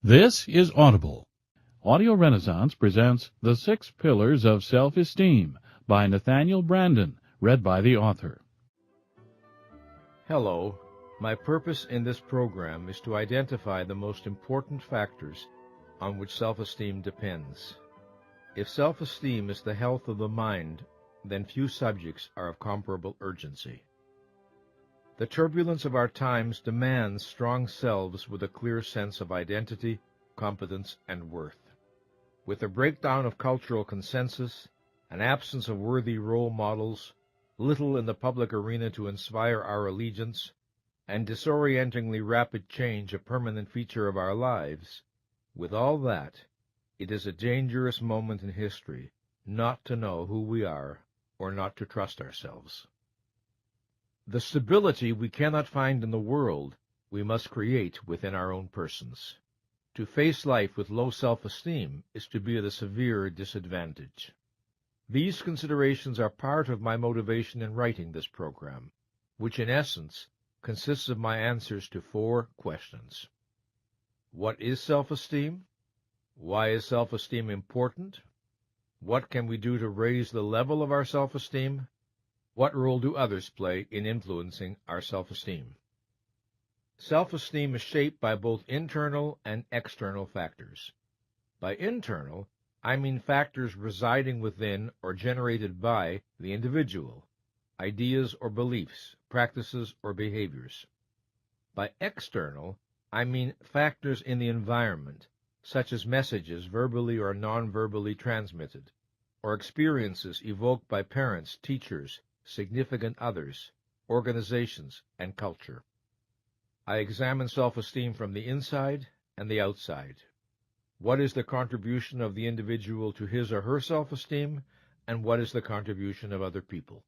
This is Audible. Audio Renaissance presents The 6 Pillars of Self-Esteem by Nathanial Branden, read by the author. Hello. My purpose in this program is to identify the most important factors on which self-esteem depends. If self-esteem is the health of the mind, then few subjects are of comparable urgency. The turbulence of our times demands strong selves with a clear sense of identity, competence, and worth. With a breakdown of cultural consensus, an absence of worthy role models, little in the public arena to inspire our allegiance, and disorientingly rapid change a permanent feature of our lives, with all that, it is a dangerous moment in history not to know who we are or not to trust ourselves. The stability we cannot find in the world, we must create within our own persons. To face life with low self-esteem is to be at a severe disadvantage. These considerations are part of my motivation in writing this program, which in essence consists of my answers to 4 questions. What is self-esteem? Why is self-esteem important? What can we do to raise the level of our self-esteem? What role do others play in influencing our self-esteem? Self-esteem is shaped by both internal and external factors. By internal, I mean factors residing within or generated by the individual, ideas or beliefs, practices or behaviors. By external, I mean factors in the environment, such as messages verbally or non-verbally transmitted, or experiences evoked by parents, teachers, significant others, organizations, and culture. I examine self-esteem from the inside and the outside. What is the contribution of the individual to his or her self-esteem, and what is the contribution of other people?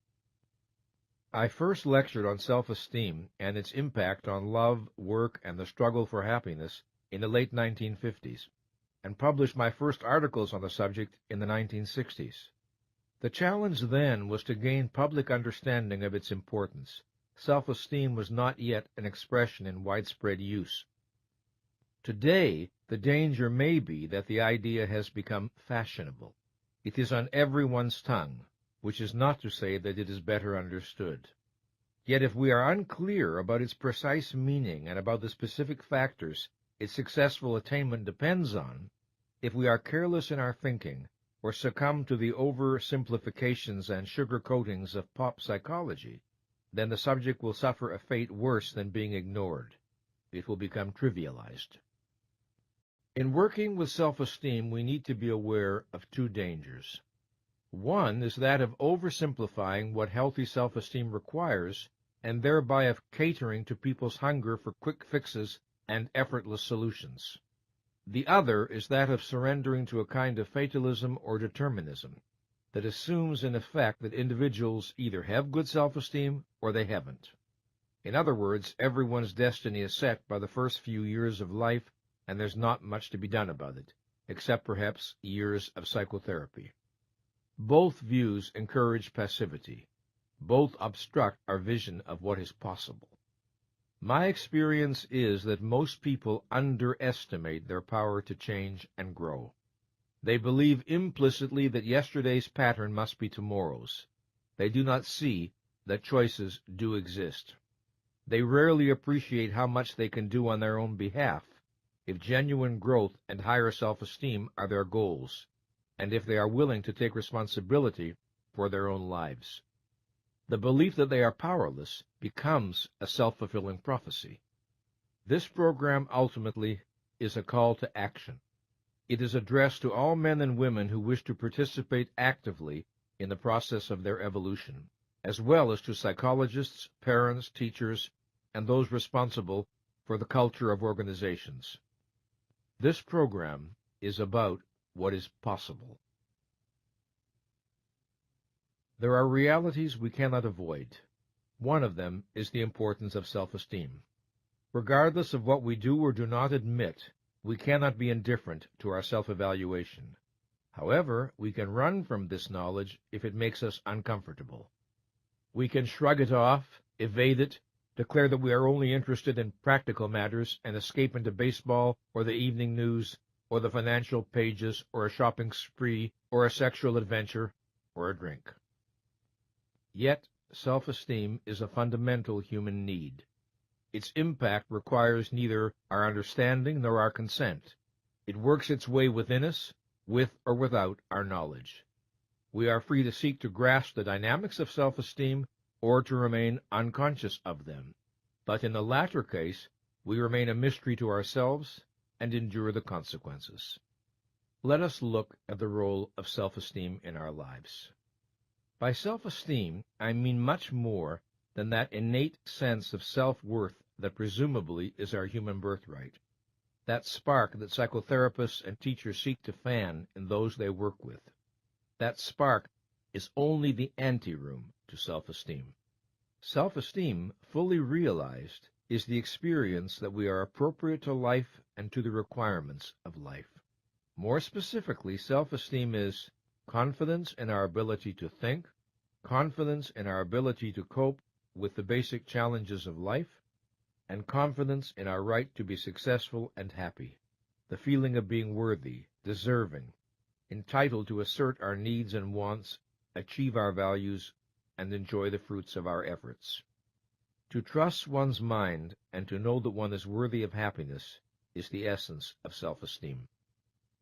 I first lectured on self-esteem and its impact on love, work, and the struggle for happiness in the late 1950s, and published my first articles on the subject in the 1960s. The challenge then was to gain public understanding of its importance. Self-esteem was not yet an expression in widespread use. Today, the danger may be that the idea has become fashionable. It is on everyone's tongue, which is not to say that it is better understood. Yet if we are unclear about its precise meaning and about the specific factors its successful attainment depends on, if we are careless in our thinking, or succumb to the oversimplifications and sugar-coatings of pop psychology, then the subject will suffer a fate worse than being ignored. It will become trivialized. In working with self-esteem, we need to be aware of 2 dangers. One is that of oversimplifying what healthy self-esteem requires, and thereby of catering to people's hunger for quick fixes and effortless solutions. The other is that of surrendering to a kind of fatalism or determinism that assumes in effect that individuals either have good self-esteem or they haven't. In other words, everyone's destiny is set by the first few years of life, and there's not much to be done about it, except perhaps years of psychotherapy. Both views encourage passivity. Both obstruct our vision of what is possible. My experience is that most people underestimate their power to change and grow. They believe implicitly that yesterday's pattern must be tomorrow's. They do not see that choices do exist. They rarely appreciate how much they can do on their own behalf if genuine growth and higher self-esteem are their goals, and if they are willing to take responsibility for their own lives. The belief that they are powerless becomes a self-fulfilling prophecy. This program ultimately is a call to action. It is addressed to all men and women who wish to participate actively in the process of their evolution, as well as to psychologists, parents, teachers, and those responsible for the culture of organizations. This program is about what is possible. There are realities we cannot avoid. One of them is the importance of self-esteem. Regardless of what we do or do not admit, we cannot be indifferent to our self-evaluation. However, we can run from this knowledge if it makes us uncomfortable. We can shrug it off, evade it, declare that we are only interested in practical matters and escape into baseball or the evening news or the financial pages or a shopping spree or a sexual adventure or a drink. Yet, self-esteem is a fundamental human need. Its impact requires neither our understanding nor our consent. It works its way within us, with or without our knowledge. We are free to seek to grasp the dynamics of self-esteem or to remain unconscious of them. But in the latter case, we remain a mystery to ourselves and endure the consequences. Let us look at the role of self-esteem in our lives. By self-esteem, I mean much more than that innate sense of self-worth that presumably is our human birthright, that spark that psychotherapists and teachers seek to fan in those they work with. That spark is only the anteroom to self-esteem. Self-esteem, fully realized, is the experience that we are appropriate to life and to the requirements of life. More specifically, self-esteem is confidence in our ability to think, confidence in our ability to cope with the basic challenges of life, and confidence in our right to be successful and happy, the feeling of being worthy, deserving, entitled to assert our needs and wants, achieve our values, and enjoy the fruits of our efforts. To trust one's mind and to know that one is worthy of happiness is the essence of self-esteem.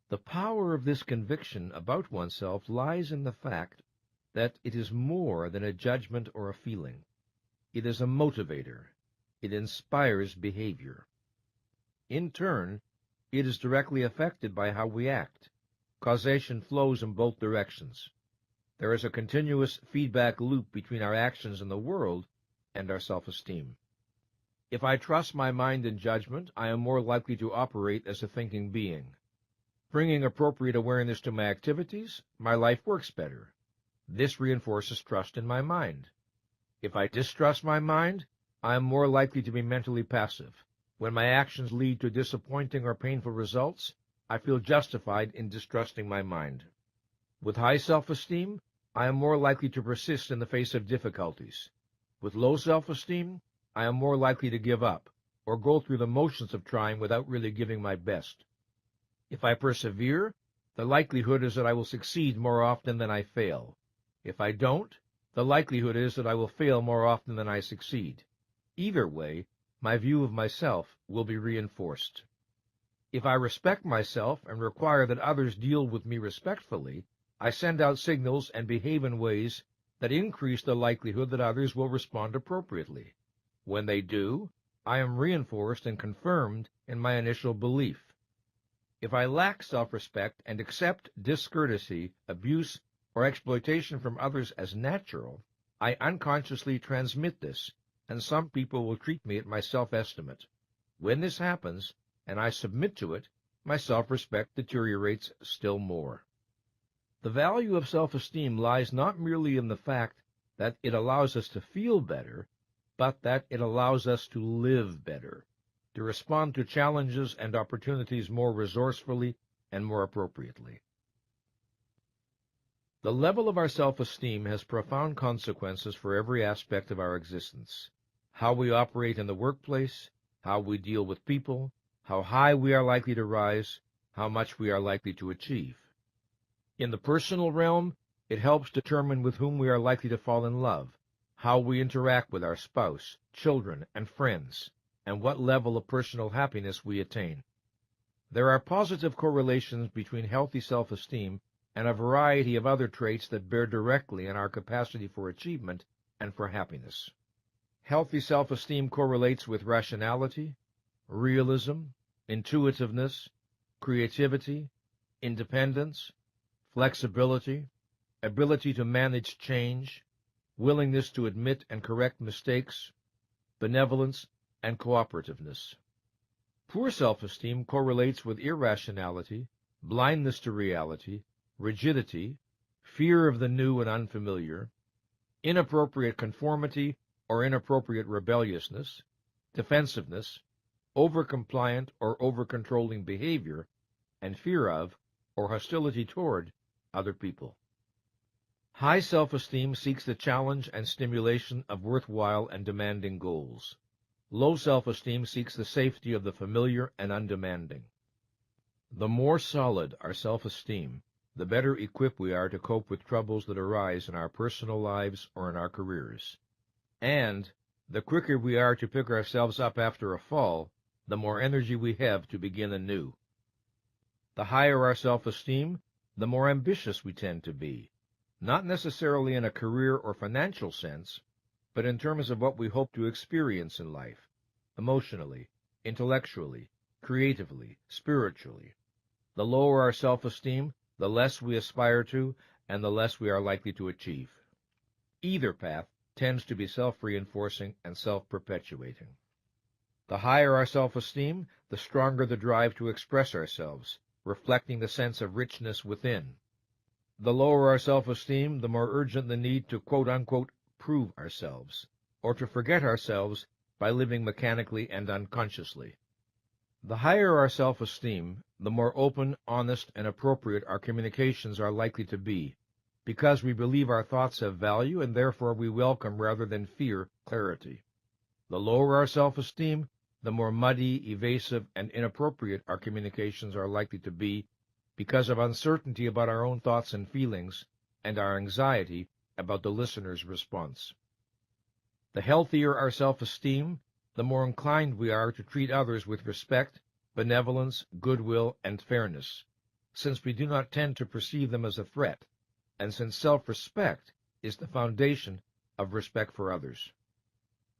The power of this conviction about oneself lies in the fact that it is more than a judgment or a feeling. It is a motivator. It inspires behavior. In turn, it is directly affected by how we act. Causation flows in both directions. There is a continuous feedback loop between our actions in the world and our self-esteem. If I trust my mind and judgment, I am more likely to operate as a thinking being. Bringing appropriate awareness to my activities, my life works better. This reinforces trust in my mind. If I distrust my mind, I am more likely to be mentally passive. When my actions lead to disappointing or painful results, I feel justified in distrusting my mind. With high self-esteem, I am more likely to persist in the face of difficulties. With low self-esteem, I am more likely to give up or go through the motions of trying without really giving my best. If I persevere, the likelihood is that I will succeed more often than I fail. If I don't, the likelihood is that I will fail more often than I succeed. Either way, my view of myself will be reinforced. If I respect myself and require that others deal with me respectfully, I send out signals and behave in ways that increase the likelihood that others will respond appropriately. When they do, I am reinforced and confirmed in my initial belief. If I lack self-respect and accept discourtesy, abuse, or exploitation from others as natural, I unconsciously transmit this, and some people will treat me at my self-estimate. When this happens, and I submit to it, my self-respect deteriorates still more. The value of self-esteem lies not merely in the fact that it allows us to feel better, but that it allows us to live better, to respond to challenges and opportunities more resourcefully and more appropriately. The level of our self-esteem has profound consequences for every aspect of our existence. How we operate in the workplace, how we deal with people, how high we are likely to rise, how much we are likely to achieve. In the personal realm, it helps determine with whom we are likely to fall in love, how we interact with our spouse, children, and friends, and what level of personal happiness we attain. There are positive correlations between healthy self-esteem and a variety of other traits that bear directly on our capacity for achievement and for happiness. Healthy self-esteem correlates with rationality, realism, intuitiveness, creativity, independence, flexibility, ability to manage change, willingness to admit and correct mistakes, benevolence, and cooperativeness. Poor self-esteem correlates with irrationality, blindness to reality, rigidity, fear of the new and unfamiliar, inappropriate conformity or inappropriate rebelliousness, defensiveness, over-compliant or over-controlling behavior, and fear of or hostility toward other people. High self-esteem seeks the challenge and stimulation of worthwhile and demanding goals. Low self-esteem seeks the safety of the familiar and undemanding. The more solid our self-esteem, the better equipped we are to cope with troubles that arise in our personal lives or in our careers. And the quicker we are to pick ourselves up after a fall, the more energy we have to begin anew. The higher our self-esteem, the more ambitious we tend to be, not necessarily in a career or financial sense, but in terms of what we hope to experience in life, emotionally, intellectually, creatively, spiritually. The lower our self-esteem, the less we aspire to, and the less we are likely to achieve. Either path tends to be self-reinforcing and self-perpetuating. The higher our self-esteem, the stronger the drive to express ourselves, reflecting the sense of richness within. The lower our self-esteem, the more urgent the need to quote-unquote prove ourselves, or to forget ourselves by living mechanically and unconsciously. The higher our self-esteem, the more open, honest, and appropriate our communications are likely to be, because we believe our thoughts have value and therefore we welcome rather than fear clarity. The lower our self-esteem, the more muddy, evasive, and inappropriate our communications are likely to be because of uncertainty about our own thoughts and feelings and our anxiety about the listener's response. The healthier our self-esteem, the more inclined we are to treat others with respect, benevolence, goodwill, and fairness, since we do not tend to perceive them as a threat, and since self-respect is the foundation of respect for others.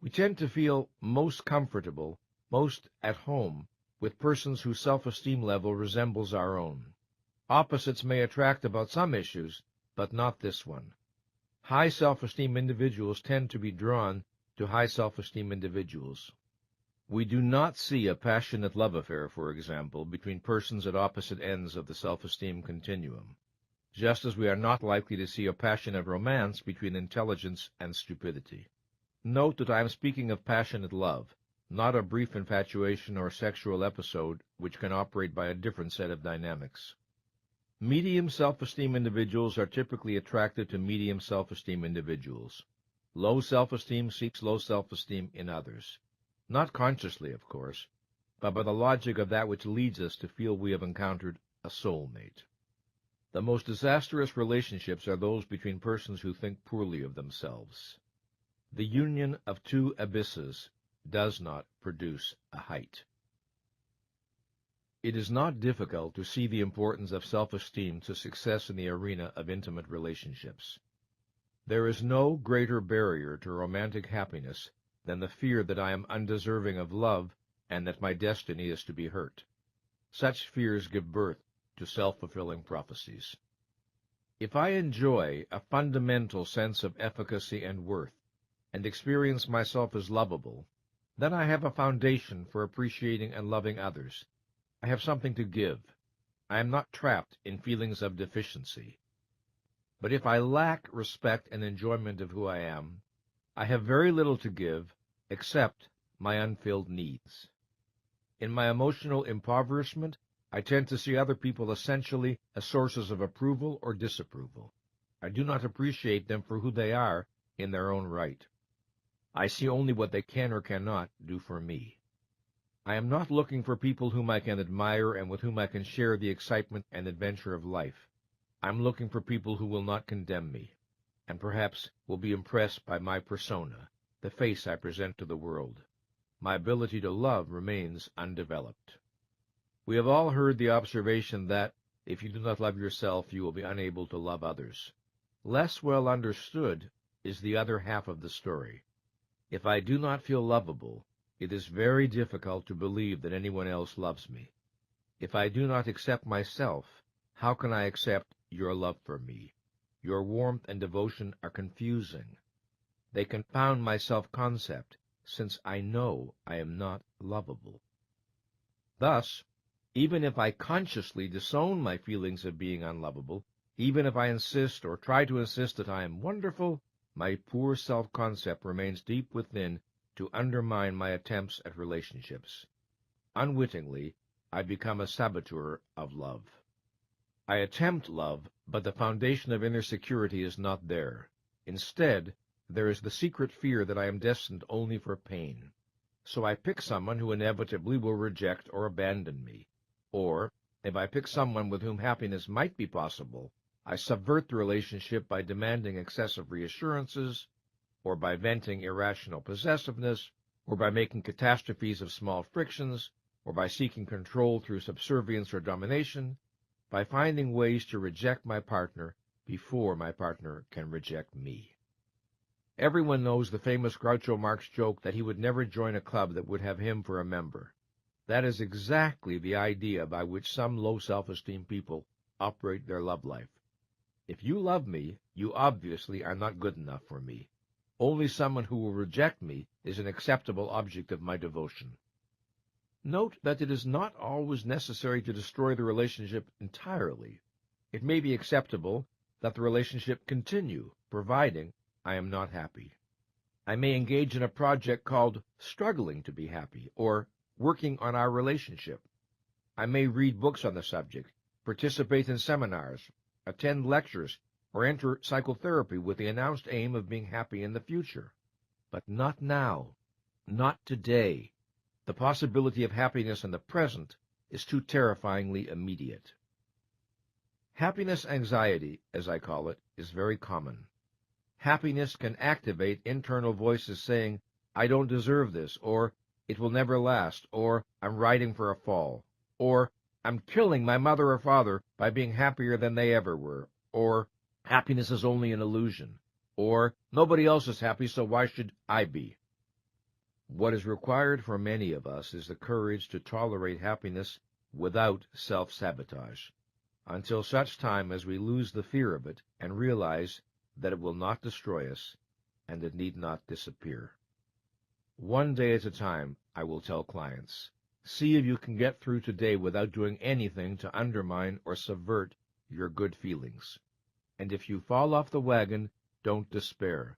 We tend to feel most comfortable, most at home, with persons whose self-esteem level resembles our own. Opposites may attract about some issues, but not this one. High self-esteem individuals tend to be drawn to high self-esteem individuals. We do not see a passionate love affair, for example, between persons at opposite ends of the self-esteem continuum, just as we are not likely to see a passionate romance between intelligence and stupidity. Note that I am speaking of passionate love, not a brief infatuation or sexual episode which can operate by a different set of dynamics. Medium self-esteem individuals are typically attracted to medium self-esteem individuals. Low self-esteem seeks low self-esteem in others. Not consciously, of course, but by the logic of that which leads us to feel we have encountered a soulmate. The most disastrous relationships are those between persons who think poorly of themselves. The union of two abysses does not produce a height. It is not difficult to see the importance of self-esteem to success in the arena of intimate relationships. There is no greater barrier to romantic happiness than the fear that I am undeserving of love and that my destiny is to be hurt. Such fears give birth to self-fulfilling prophecies. If I enjoy a fundamental sense of efficacy and worth, and experience myself as lovable, then I have a foundation for appreciating and loving others. I have something to give. I am not trapped in feelings of deficiency. But if I lack respect and enjoyment of who I am, I have very little to give except my unfilled needs. In my emotional impoverishment, I tend to see other people essentially as sources of approval or disapproval. I do not appreciate them for who they are in their own right. I see only what they can or cannot do for me. I am not looking for people whom I can admire and with whom I can share the excitement and adventure of life. I am looking for people who will not condemn me, and perhaps will be impressed by my persona, the face I present to the world. My ability to love remains undeveloped. We have all heard the observation that, if you do not love yourself, you will be unable to love others. Less well understood is the other half of the story. If I do not feel lovable, it is very difficult to believe that anyone else loves me. If I do not accept myself, how can I accept your love for me? Your warmth and devotion are confusing. They confound my self-concept, since I know I am not lovable. Thus, even if I consciously disown my feelings of being unlovable, even if I insist or try to insist that I am wonderful, my poor self-concept remains deep within to undermine my attempts at relationships. Unwittingly, I become a saboteur of love. I attempt love, but the foundation of inner security is not there. Instead, there is the secret fear that I am destined only for pain. So I pick someone who inevitably will reject or abandon me. Or, if I pick someone with whom happiness might be possible, I subvert the relationship by demanding excessive reassurances, or by venting irrational possessiveness, or by making catastrophes of small frictions, or by seeking control through subservience or domination, by finding ways to reject my partner before my partner can reject me. Everyone knows the famous Groucho Marx joke that he would never join a club that would have him for a member. That is exactly the idea by which some low self-esteem people operate their love life. If you love me, you obviously are not good enough for me. Only someone who will reject me is an acceptable object of my devotion. Note that it is not always necessary to destroy the relationship entirely. It may be acceptable that the relationship continue, providing I am not happy. I may engage in a project called struggling to be happy, or working on our relationship. I may read books on the subject, participate in seminars, attend lectures, or enter psychotherapy with the announced aim of being happy in the future. But not now, not today. The possibility of happiness in the present is too terrifyingly immediate. Happiness anxiety, as I call it, is very common. Happiness can activate internal voices saying, I don't deserve this, or it will never last, or I'm riding for a fall, or I'm killing my mother or father by being happier than they ever were, or happiness is only an illusion, or nobody else is happy, so why should I be? What is required for many of us is the courage to tolerate happiness without self-sabotage, until such time as we lose the fear of it and realize that it will not destroy us and it need not disappear. One day at a time, I will tell clients, see if you can get through today without doing anything to undermine or subvert your good feelings. And if you fall off the wagon, don't despair.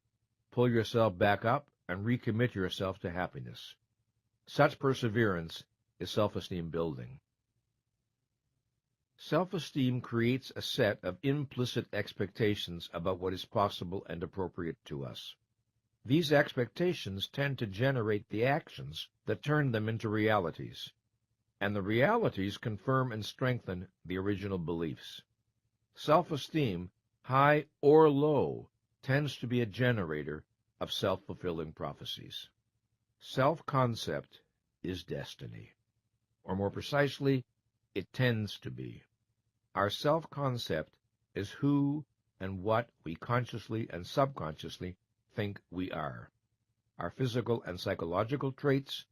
Pull yourself back up and recommit yourself to happiness. Such perseverance is self-esteem building. Self-esteem creates a set of implicit expectations about what is possible and appropriate to us. These expectations tend to generate the actions that turn them into realities, and the realities confirm and strengthen the original beliefs. Self-esteem, high or low, tends to be a generator of self-fulfilling prophecies. Self-concept is destiny, or more precisely, it tends to be. Our self-concept is who and what we consciously and subconsciously think we are. Our physical and psychological traits,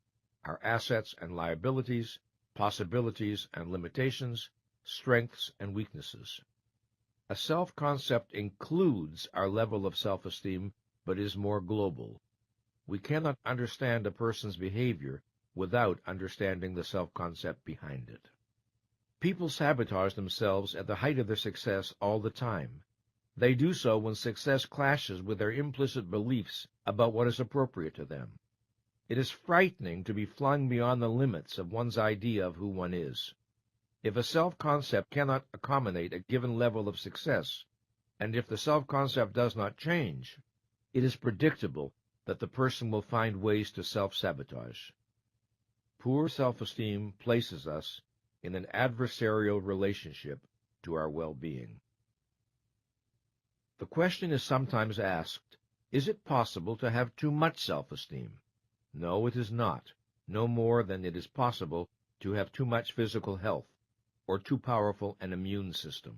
our assets and liabilities, possibilities and limitations, strengths and weaknesses. A self-concept includes our level of self-esteem, but is more global. We cannot understand a person's behavior without understanding the self-concept behind it. People sabotage themselves at the height of their success all the time. They do so when success clashes with their implicit beliefs about what is appropriate to them. It is frightening to be flung beyond the limits of one's idea of who one is. If a self-concept cannot accommodate a given level of success, and if the self-concept does not change, it is predictable that the person will find ways to self-sabotage. Poor self-esteem places us in an adversarial relationship to our well-being. The question is sometimes asked, is it possible to have too much self-esteem? No, it is not, no more than it is possible to have too much physical health, or too powerful an immune system.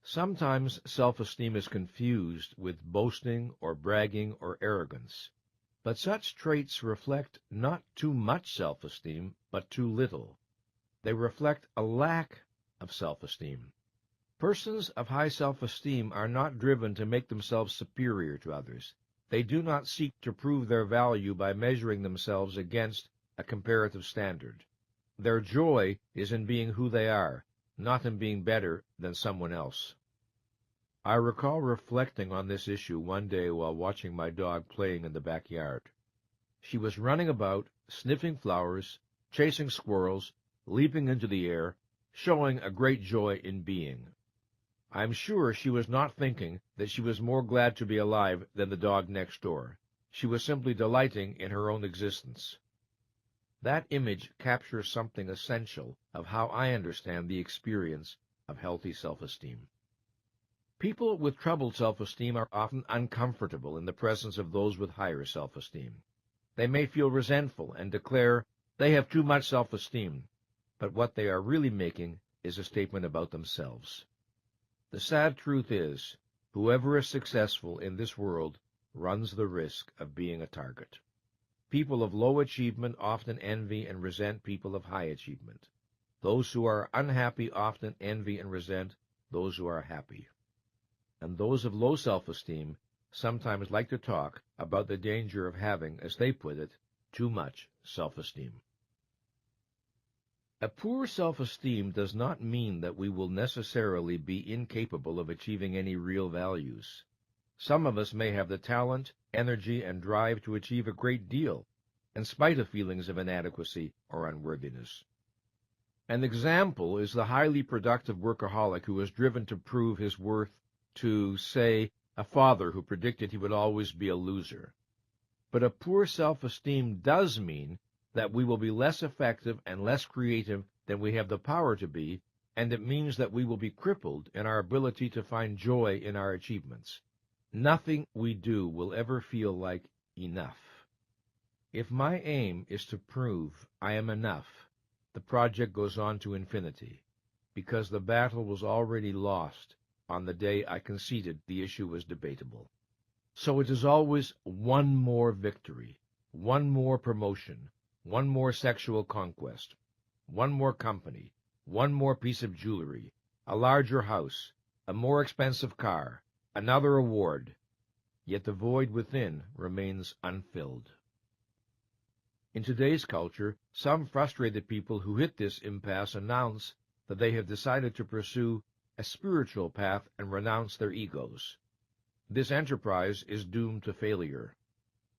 Sometimes self-esteem is confused with boasting or bragging or arrogance, but such traits reflect not too much self-esteem, but too little. They reflect a lack of self-esteem. Persons of high self-esteem are not driven to make themselves superior to others. They do not seek to prove their value by measuring themselves against a comparative standard. Their joy is in being who they are, not in being better than someone else. I recall reflecting on this issue one day while watching my dog playing in the backyard. She was running about, sniffing flowers, chasing squirrels, leaping into the air, showing a great joy in being. I'm sure she was not thinking that she was more glad to be alive than the dog next door. She was simply delighting in her own existence. That image captures something essential of how I understand the experience of healthy self-esteem. People with troubled self-esteem are often uncomfortable in the presence of those with higher self-esteem. They may feel resentful and declare they have too much self-esteem, but what they are really making is a statement about themselves. The sad truth is, whoever is successful in this world runs the risk of being a target. People of low achievement often envy and resent people of high achievement. Those who are unhappy often envy and resent those who are happy. And those of low self-esteem sometimes like to talk about the danger of having, as they put it, too much self-esteem. A poor self-esteem does not mean that we will necessarily be incapable of achieving any real values. Some of us may have the talent, energy, and drive to achieve a great deal, in spite of feelings of inadequacy or unworthiness. An example is the highly productive workaholic who is driven to prove his worth to, say, a father who predicted he would always be a loser. But a poor self-esteem does mean that we will be less effective and less creative than we have the power to be, and it means that we will be crippled in our ability to find joy in our achievements. Nothing we do will ever feel like enough. If my aim is to prove I am enough, the project goes on to infinity, because the battle was already lost on the day I conceded the issue was debatable. So it is always one more victory, one more promotion, one more sexual conquest, one more company, one more piece of jewelry, a larger house, a more expensive car, another award, yet the void within remains unfilled. In today's culture, some frustrated people who hit this impasse announce that they have decided to pursue a spiritual path and renounce their egos. This enterprise is doomed to failure.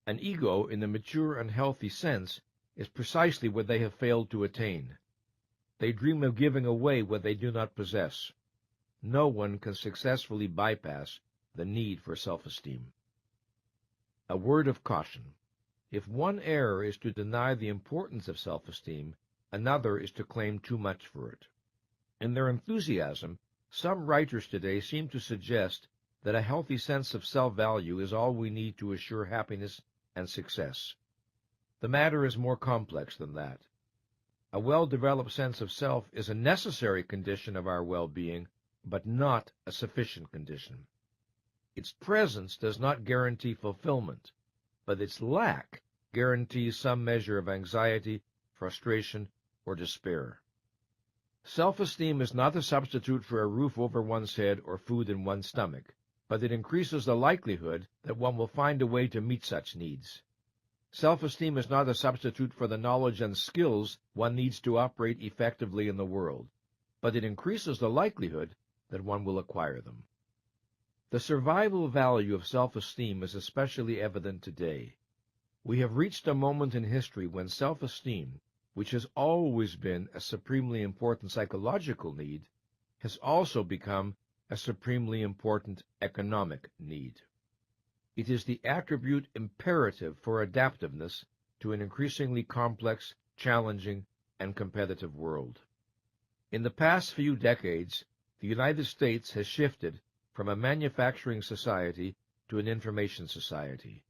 An ego, in the mature and healthy sense, is precisely what they have failed to attain. They dream of giving away what they do not possess. No one can successfully bypass the need for self-esteem. A word of caution. If one error is to deny the importance of self-esteem, another is to claim too much for it. In their enthusiasm, some writers today seem to suggest that a healthy sense of self-value is all we need to assure happiness and success. The matter is more complex than that. A well-developed sense of self is a necessary condition of our well-being, but not a sufficient condition. Its presence does not guarantee fulfillment, but its lack guarantees some measure of anxiety, frustration, or despair. Self-esteem is not a substitute for a roof over one's head or food in one's stomach, but it increases the likelihood that one will find a way to meet such needs. Self-esteem is not a substitute for the knowledge and skills one needs to operate effectively in the world, but it increases the likelihood that one will acquire them. The survival value of self-esteem is especially evident today. We have reached a moment in history when self-esteem, which has always been a supremely important psychological need, has also become a supremely important economic need. It is the attribute imperative for adaptiveness to an increasingly complex, challenging, and competitive world. In the past few decades, the United States has shifted from a manufacturing society to an information society.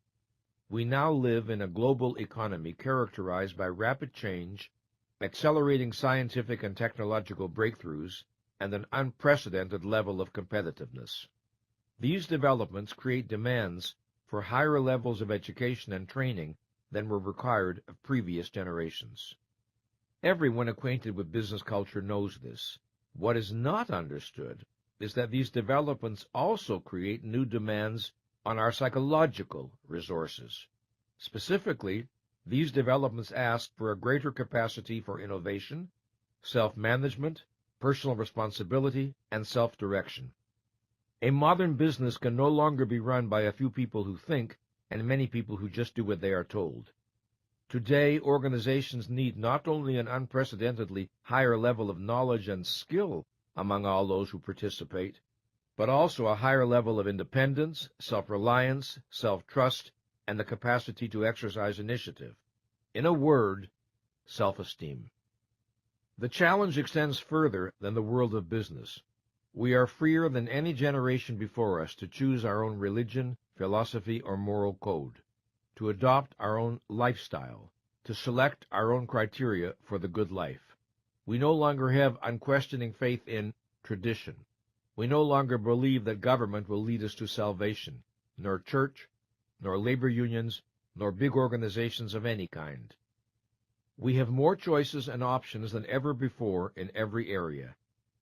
We now live in a global economy characterized by rapid change, accelerating scientific and technological breakthroughs, and an unprecedented level of competitiveness. These developments create demands for higher levels of education and training than were required of previous generations. Everyone acquainted with business culture knows this. What is not understood is that these developments also create new demands on our psychological resources. Specifically, these developments ask for a greater capacity for innovation, self-management, personal responsibility, and self-direction. A modern business can no longer be run by a few people who think and many people who just do what they are told. Today, organizations need not only an unprecedentedly higher level of knowledge and skill among all those who participate, but also a higher level of independence, self-reliance, self-trust, and the capacity to exercise initiative. In a word, self-esteem. The challenge extends further than the world of business. We are freer than any generation before us to choose our own religion, philosophy, or moral code, to adopt our own lifestyle, to select our own criteria for the good life. We no longer have unquestioning faith in tradition. We no longer believe that government will lead us to salvation, nor church, nor labor unions, nor big organizations of any kind. We have more choices and options than ever before in every area.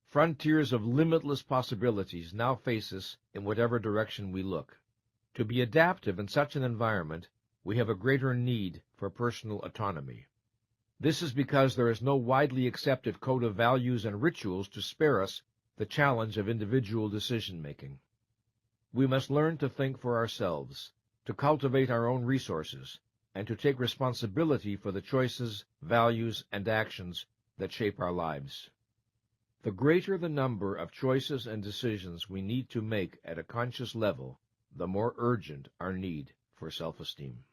Frontiers of limitless possibilities now face us in whatever direction we look. To be adaptive in such an environment, we have a greater need for personal autonomy. This is because there is no widely accepted code of values and rituals to spare us the challenge of individual decision-making. We must learn to think for ourselves, to cultivate our own resources, and to take responsibility for the choices, values, and actions that shape our lives. The greater the number of choices and decisions we need to make at a conscious level, the more urgent our need for self-esteem.